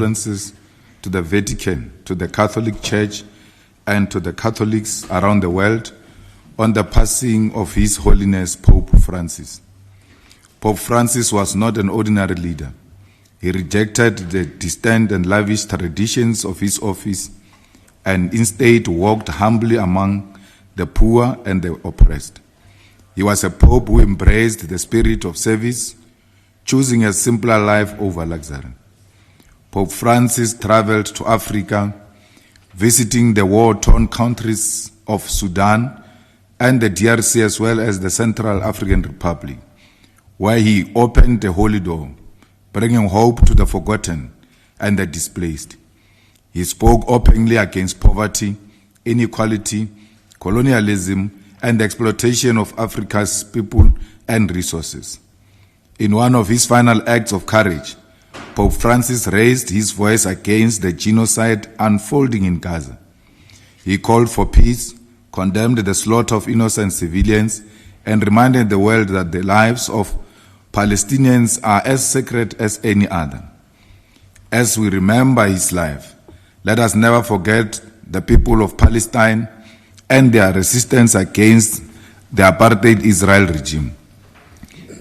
condolences to the Vatican, to the Catholic Church, and to the Catholics around the world on the passing of His Holiness Pope Francis. Pope Francis was not an ordinary leader. He rejected the distant and lavish traditions of his office and instead walked humbly among the poor and the oppressed. He was a pope who embraced the spirit of service, choosing a simpler life over luxury. Pope Francis traveled to Africa, visiting the war-torn countries of Sudan and the DRC as well as the Central African Republic, where he opened the holy door, bringing hope to the forgotten and the displaced. He spoke openly against poverty, inequality, colonialism, and the exploitation of Africa's people and resources. In one of his final acts of courage, Pope Francis raised his voice against the genocide unfolding in Gaza. He called for peace, condemned the slaughter of innocent civilians, and reminded the world that the lives of Palestinians are as sacred as any other. As we remember his life, let us never forget the people of Palestine and their resistance against the apartheid Israel regime.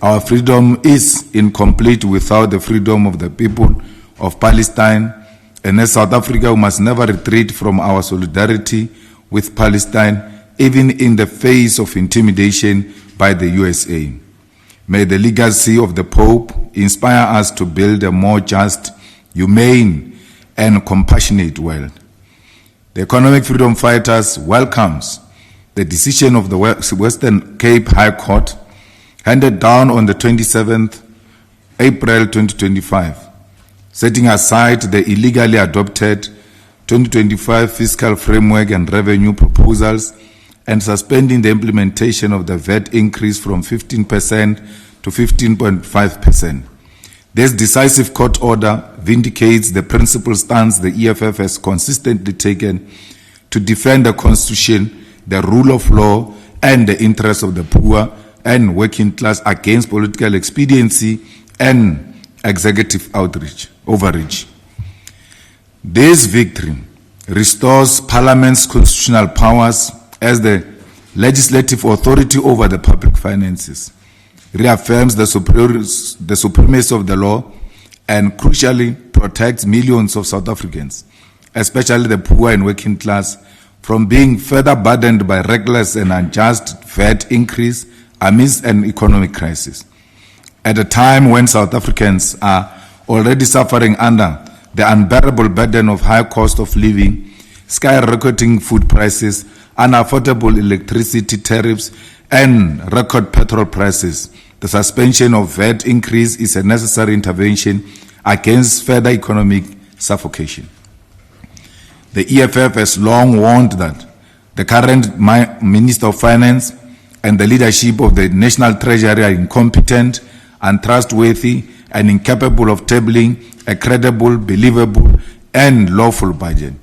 Our freedom is incomplete without the freedom of the people of Palestine, and as South Africa, we must never retreat from our solidarity with Palestine, even in the face of intimidation by the USA. May the legacy of the Pope inspire us to build a more just, humane, and compassionate world. The Economic Freedom Fighters welcomes the decision of the Western Cape High Court handed down on the 27th April 2025, setting aside the illegally adopted 2025 fiscal framework and revenue proposals and suspending the implementation of the VAT increase from 15% to 15.5%. This decisive court order vindicates the principled stance the EFF has consistently taken to defend the Constitution, the rule of law, and the interests of the poor and working class against political expediency and executive overreach. This victory restores Parliament's constitutional powers as the legislative authority over the public finances, reaffirms the supremacy of the law, and crucially protects millions of South Africans, especially the poor and working class, from being further burdened by reckless and unjust VAT increase amidst an economic crisis. At a time when South Africans are already suffering under the unbearable burden of high cost of living, skyrocketing food prices, unaffordable electricity tariffs, and record petrol prices, the suspension of VAT increase is a necessary intervention against further economic suffocation. The EFF has long warned that the current Minister of Finance and the leadership of the National Treasury are incompetent, untrustworthy, and incapable of tabling a credible, believable, and lawful budget.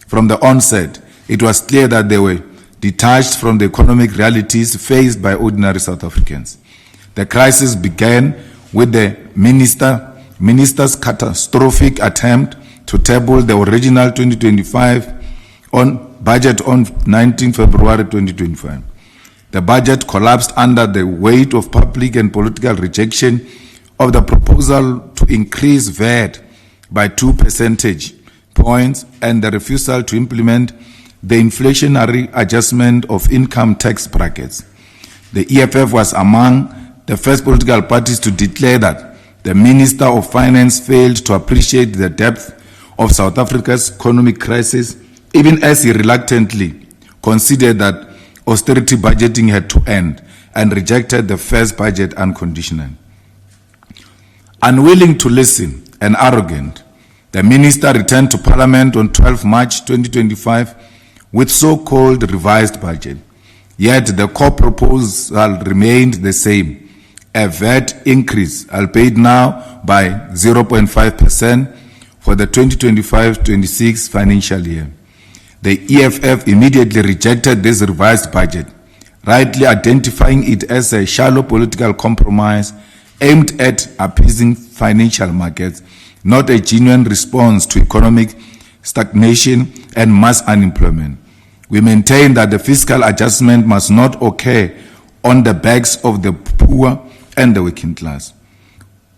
From the onset, it was clear that they were detached from the economic realities faced by ordinary South Africans. The crisis began with the minister's catastrophic attempt to table the original 2025 budget on 19 February 2025. The budget collapsed under the weight of public and political rejection of the proposal to increase VAT by 2 percentage points and the refusal to implement the inflationary adjustment of income tax brackets. The EFF was among the first political parties to declare that the Minister of Finance failed to appreciate the depth of South Africa's economic crisis, even as he reluctantly considered that austerity budgeting had to end and rejected the first budget unconditionally. Unwilling to listen and arrogant, the minister returned to Parliament on 12 March 2025 with so-called revised budget. Yet the core proposal remained the same, a VAT increase, albeit now by 0.5% for the 2025-26 financial year. The EFF immediately rejected this revised budget, rightly identifying it as a shallow political compromise aimed at appeasing financial markets not a genuine response to economic stagnation and mass unemployment. We maintain that the fiscal adjustment must not occur on the backs of the poor and the working class.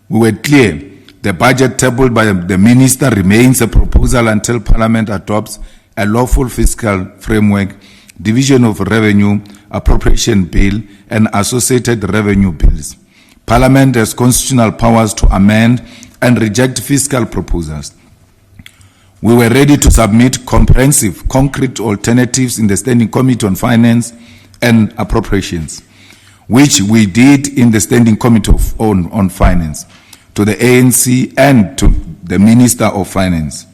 We were clear. The budget tabled by the minister remains a proposal until Parliament adopts a lawful fiscal framework, division of revenue, appropriation bill, and associated revenue bills. Parliament has constitutional powers to amend and reject fiscal proposals. We were ready to submit comprehensive, concrete alternatives in the Standing Committee on Finance and Appropriations, which we did in the Standing Committee on Finance, to the ANC and to the Minister of Finance.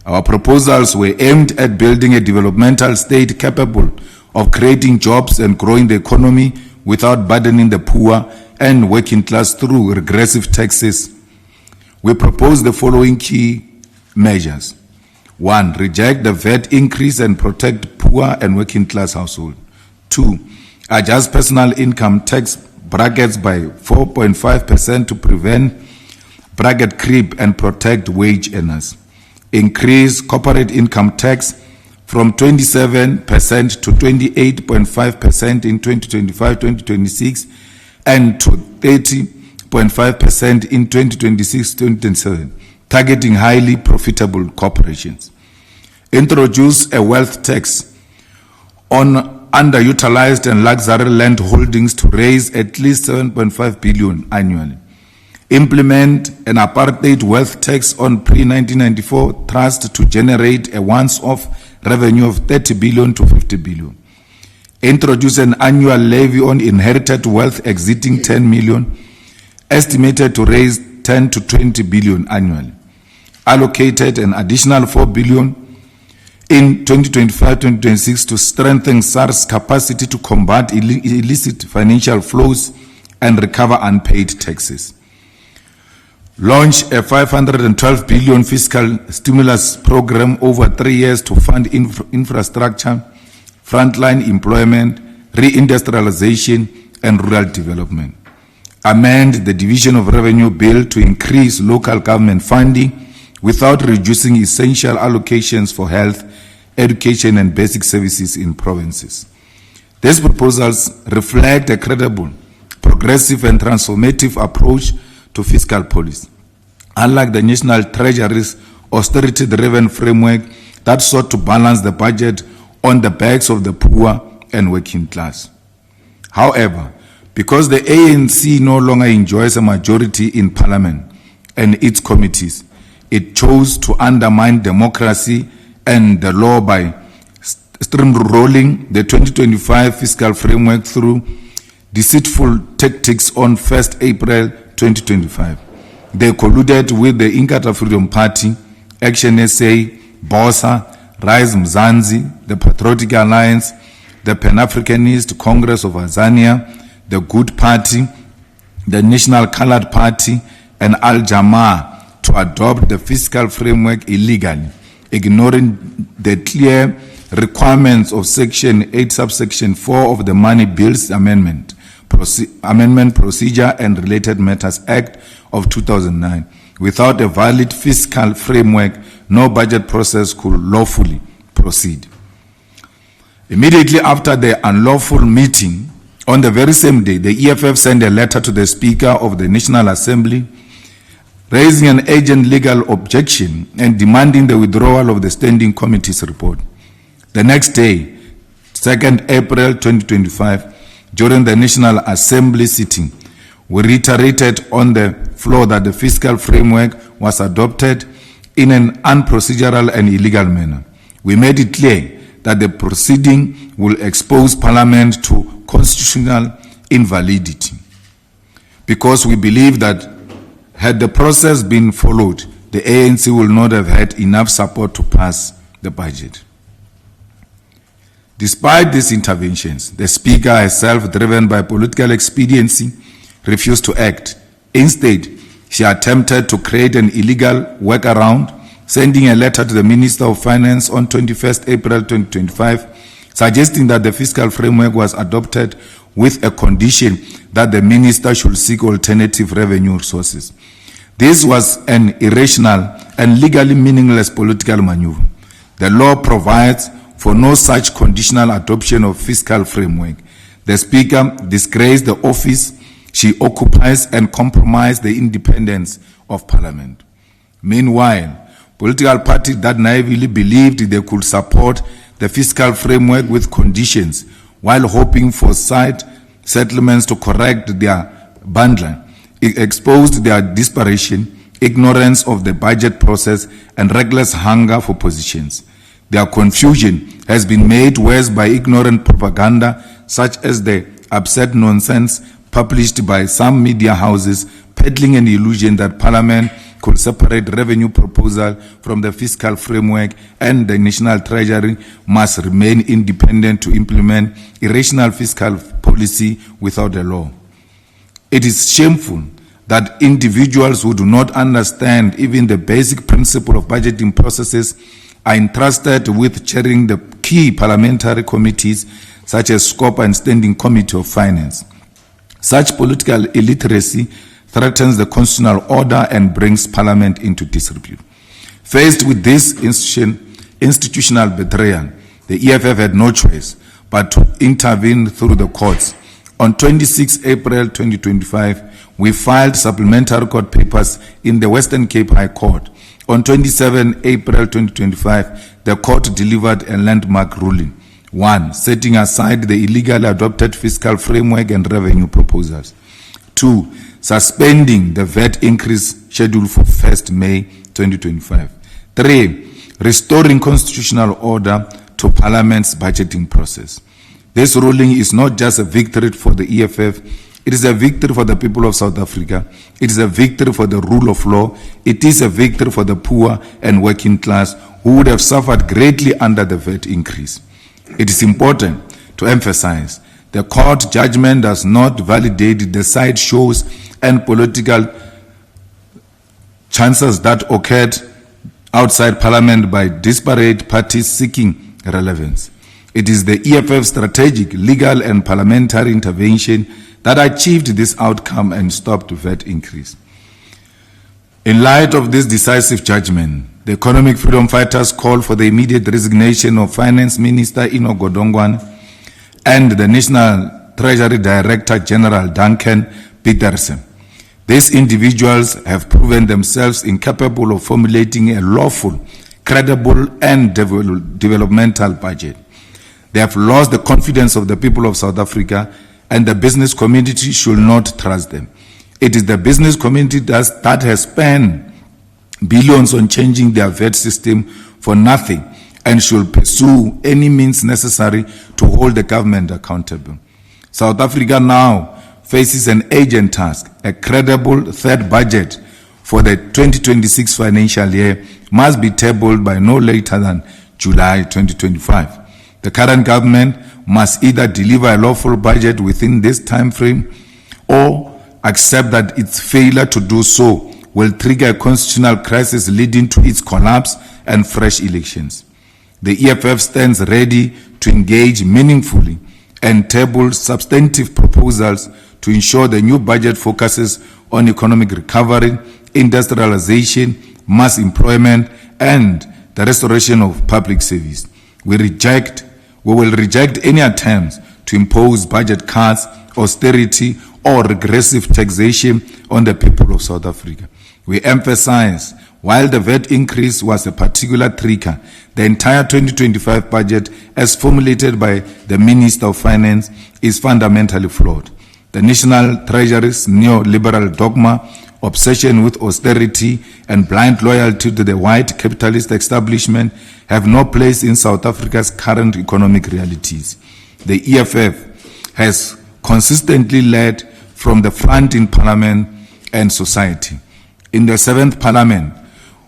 Our proposals were aimed at building a developmental state capable of creating jobs and growing the economy without burdening the poor and working class through regressive taxes. We propose the following key measures. 1. Reject the VAT increase and protect poor and working class households. 2. Adjust personal income tax brackets by 4.5% to prevent bracket creep and protect wage earners. Increase corporate income tax from 27% to 28.5% in 2025-2026 and to 30.5% in 2026-2027, targeting highly profitable corporations. Introduce a wealth tax on underutilized and luxury land holdings to raise at least 7.5 billion annually. Implement an apartheid wealth tax on pre-1994 trust to generate a once-off revenue of 30 billion to 50 billion. Introduce an annual levy on inherited wealth exceeding 10 million, estimated to raise 10 to 20 billion annually. Allocated an additional 4 billion in 2025-2026 to strengthen SARS capacity to combat illicit financial flows and recover unpaid taxes. Launch a 512 billion fiscal stimulus program over 3 years to fund infrastructure, frontline employment, reindustrialization, and rural development. Amend the Division of Revenue Bill to increase local government funding without reducing essential allocations for health, education, and basic services in provinces. These proposals reflect a credible, progressive, and transformative approach to fiscal policy, unlike the National Treasury's austerity-driven framework that sought to balance the budget on the backs of the poor and working class. However, because the ANC no longer enjoys a majority in Parliament and its committees, it chose to undermine democracy and the law by steamrolling the 2025 fiscal framework through deceitful tactics on 1st April 2025. They colluded with the Inkatha Freedom Party, Action SA, BOSA, Rise Mzansi, the Patriotic Alliance, the Pan-Africanist Congress of Azania, the Good Party, the National Colored Party, and Al-Jamaa to adopt the fiscal framework illegally, ignoring the clear requirements of Section 8, Subsection 4 of the Money Bills Amendment Procedure and Related Matters Act of 2009. Without a valid fiscal framework, no budget process could lawfully proceed. Immediately after the unlawful meeting, on the very same day, the EFF sent a letter to the Speaker of the National Assembly raising an urgent legal objection and demanding the withdrawal of the Standing Committee's report. The next day, 2nd April 2025, during the National Assembly sitting, we reiterated on the floor that the fiscal framework was adopted in an unprocedural and illegal manner. We made it clear that the proceeding will expose Parliament to constitutional invalidity, because we believe that had the process been followed, the ANC will not have had enough support to pass the budget. Despite these interventions, the Speaker, herself driven by political expediency, refused to act. Instead, she attempted to create an illegal workaround, sending a letter to the Minister of Finance on 21st April 2025, suggesting that the fiscal framework was adopted with a condition that the minister should seek alternative revenue sources. This was an irrational and legally meaningless political maneuver. The law provides for no such conditional adoption of fiscal framework. The Speaker disgraced the office she occupies and compromised the independence of Parliament. Meanwhile, political parties that naively believed they could support the fiscal framework with conditions while hoping for side settlements to correct their bundling, exposed their desperation, ignorance of the budget process, and reckless hunger for positions. Their confusion has been made worse by ignorant propaganda such as the absurd nonsense published by some media houses peddling an illusion that Parliament could separate revenue proposal from the fiscal framework and the National Treasury must remain independent to implement irrational fiscal policy without a law. It is shameful that individuals who do not understand even the basic principle of budgeting processes are entrusted with chairing the key parliamentary committees such as Scope and Standing Committee of Finance. Such political illiteracy threatens the constitutional order and brings Parliament into disrepute. Faced with this institutional betrayal, the EFF had no choice but to intervene through the courts. On 26 April 2025, we filed supplementary court papers in the Western Cape High Court. On 27 April 2025, the court delivered a landmark ruling. 1. Setting aside the illegally adopted fiscal framework and revenue proposals. 2. Suspending the VAT increase scheduled for 1st May 2025. 3. Restoring constitutional order to Parliament's budgeting process. This ruling is not just a victory for the EFF, it is a victory for the people of South Africa. It is a victory for the rule of law. It is a victory for the poor and working class who would have suffered greatly under the VAT increase. It is important to emphasize the court judgment does not validate the sideshows and political chances that occurred outside Parliament by disparate parties seeking relevance. It is the EFF strategic, legal and parliamentary intervention that achieved this outcome and stopped VAT increase. In light of this decisive judgment, the economic freedom fighters call for the immediate resignation of Finance Minister Enoch Godongwana and the National Treasury Director General Duncan Peterson. These individuals have proven themselves incapable of formulating a lawful, credible and developmental budget. They have lost the confidence of the people of South Africa, and the business community should not trust them. It is the business community that has spent billions on changing their VAT system for nothing and should pursue any means necessary to hold the government accountable. South Africa now faces an urgent task. A credible third budget for the 2026 financial year must be tabled by no later than July 2025. The current government must either deliver a lawful budget within this time frame or accept that its failure to do so will trigger a constitutional crisis leading to its collapse and fresh elections. The EFF stands ready to engage meaningfully and table substantive proposals to ensure the new budget focuses on economic recovery, industrialization, mass employment, and the restoration of public service. We will reject any attempts to impose budget cuts, austerity, or regressive taxation on the people of South Africa. We emphasize, while the VAT increase was a particular trigger, the entire 2025 budget, as formulated by the Minister of Finance, is fundamentally flawed. The National Treasury's neoliberal dogma, obsession with austerity, and blind loyalty to the white capitalist establishment have no place in South Africa's current economic realities. The EFF has consistently led from the front in Parliament and society. In the 7th Parliament,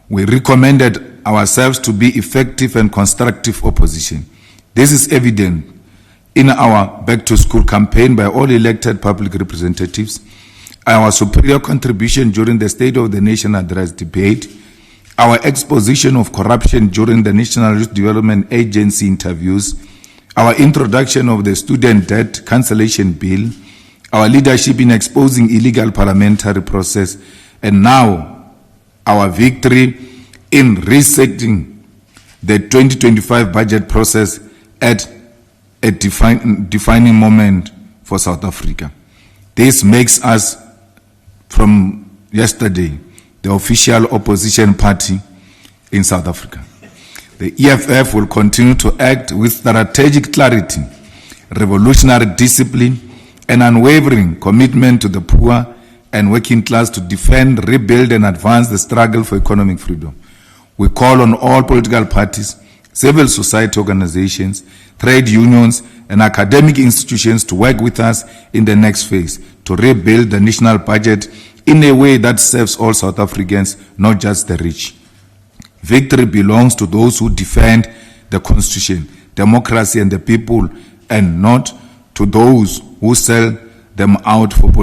we recommended ourselves to be effective and constructive opposition. This is evident in our Back to School campaign by all elected public representatives, our superior contribution during the State of the Nation Address debate, our exposition of corruption during the National Youth Development Agency interviews, our introduction of the Student Debt Cancellation Bill, our leadership in exposing illegal parliamentary process, and now our victory in resetting the 2025 budget process at a defining moment for South Africa. This makes us, from yesterday, the official opposition party in South Africa. The EFF will continue to act with strategic clarity, revolutionary discipline, and unwavering commitment to the poor and working class to defend, rebuild, and advance the struggle for economic freedom. We call on all political parties, civil society organizations, trade unions, and academic institutions to work with us in the next phase to rebuild the national budget in a way that serves all South Africans, not just the rich. Victory belongs to those who defend the Constitution, democracy, and the people, and not to those who sell them out for politics.